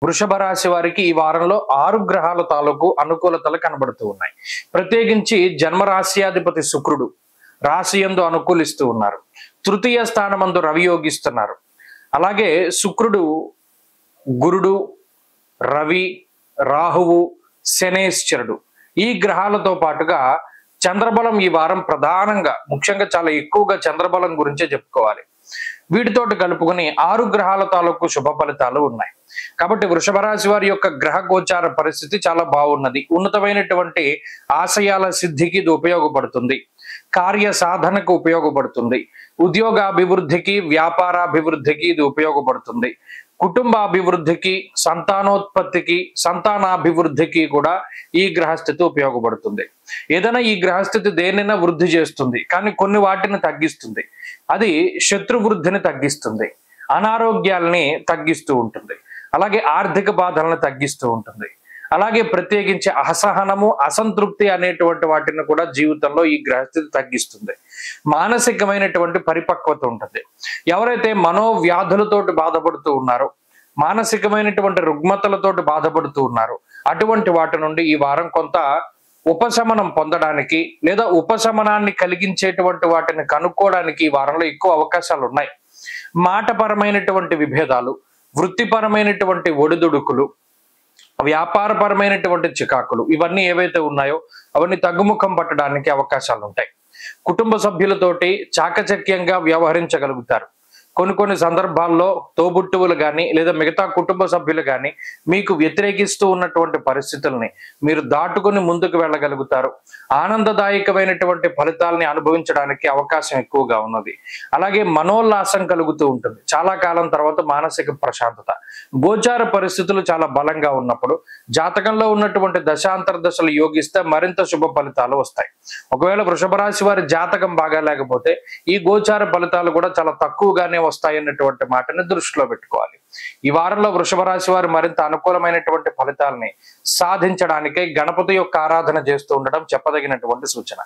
వృషభ రాశి వారికి ఈ వారంలో 6 గ్రహాల తాలూకు అనుకూలతలు కనబడుతూ ఉన్నాయి. ప్రత్యేకించి జన్మరాశ్యాధిపతి శుక్రుడు రాశి యందు అనుకూలిస్తూ ఉన్నారు. తృతీయ స్థానమందు రవి యోగిస్తున్నారు. అలాగే శుక్రుడు, గురుడు, రవి, రాహువు, శనేశ్వరుడు ఈ గ్రహాలతో పాటుగా చంద్రబలం ఈ వారం ప్రధానంగా ముఖ్యంగా చాలా ఎక్కువగా చంద్రబలం గురించే చెప్పుకోవాలి. వీటితోటి కలుపుకొని 6 గ్రహాల తాలూకు శుభ ఫలితాలు ఉన్నాయి. కాబట్టి వృషభ రాశి వారి యొక్క గ్రహ గోచార పరిస్థితి చాలా బాగున్నది. ఉన్నతమైనటువంటి ఆశయాల సిద్ధికి ఇది ఉపయోగపడుతుంది. కార్య సాధనకు ఉపయోగపడుతుంది. ఉద్యోగాభివృద్ధికి, వ్యాపారాభివృద్ధికి ఇది ఉపయోగపడుతుంది. కుటుంబ అభివృద్ధికి, సంతానోత్పత్తికి, సంతానాభివృద్ధికి కూడా ఈ గ్రహస్థితి ఉపయోగపడుతుంది. ఏదైనా ఈ గ్రహస్థితి దేనైనా వృద్ధి చేస్తుంది, కానీ కొన్ని వాటిని తగ్గిస్తుంది. అది శత్రు వృద్ధిని తగ్గిస్తుంది, అనారోగ్యాల్ని తగ్గిస్తూ ఉంటుంది, అలాగే ఆర్థిక బాధలను తగ్గిస్తూ ఉంటుంది. అలాగే ప్రత్యేకించి అసహనము, అసంతృప్తి అనేటువంటి వాటిని కూడా జీవితంలో ఈ గ్రహస్థితి తగ్గిస్తుంది. మానసికమైనటువంటి పరిపక్వత ఉంటుంది. ఎవరైతే మనోవ్యాధులతోటి బాధపడుతూ ఉన్నారో, మానసికమైనటువంటి రుగ్మతలతోటి బాధపడుతూ ఉన్నారో అటువంటి వాటి నుండి ఈ వారం కొంత ఉపశమనం పొందడానికి లేదా ఉపశమనాన్ని కలిగించేటువంటి వాటిని కనుక్కోవడానికి ఈ వారంలో ఎక్కువ అవకాశాలు ఉన్నాయి. మాటపరమైనటువంటి విభేదాలు, వృత్తిపరమైనటువంటి ఒడిదుడుకులు, వ్యాపారపరమైనటువంటి చికాకులు ఇవన్నీ ఏవైతే ఉన్నాయో అవన్నీ తగ్గుముఖం పట్టడానికి అవకాశాలు ఉంటాయి. కుటుంబ సభ్యులతోటి చాకచక్యంగా వ్యవహరించగలుగుతారు. కొన్ని సందర్భాల్లో తోబుట్టువులు కానీ లేదా మిగతా కుటుంబ సభ్యులు కానీ మీకు వ్యతిరేకిస్తూ ఉన్నటువంటి పరిస్థితుల్ని మీరు దాటుకుని ముందుకు వెళ్ళగలుగుతారు. ఆనందదాయకమైనటువంటి ఫలితాలని అనుభవించడానికి అవకాశం ఎక్కువగా ఉన్నది. అలాగే మనోల్లాసం కలుగుతూ ఉంటుంది. చాలా కాలం తర్వాత మానసిక ప్రశాంతత. గోచార పరిస్థితులు చాలా బలంగా ఉన్నప్పుడు జాతకంలో ఉన్నటువంటి దశాంతర దశలు యోగిస్తే మరింత శుభ ఫలితాలు వస్తాయి. ఒకవేళ వృషభ రాశి వారి జాతకం బాగా లేకపోతే ఈ గోచార ఫలితాలు కూడా చాలా తక్కువగానే వస్తాయన్నటువంటి మాటని దృష్టిలో పెట్టుకోవాలి. ఈ వారంలో వృషభ రాశి వారు మరింత అనుకూలమైనటువంటి ఫలితాలని సాధించడానికై గణపతి యొక్క ఆరాధన చేస్తూ ఉండడం చెప్పదగినటువంటి సూచన.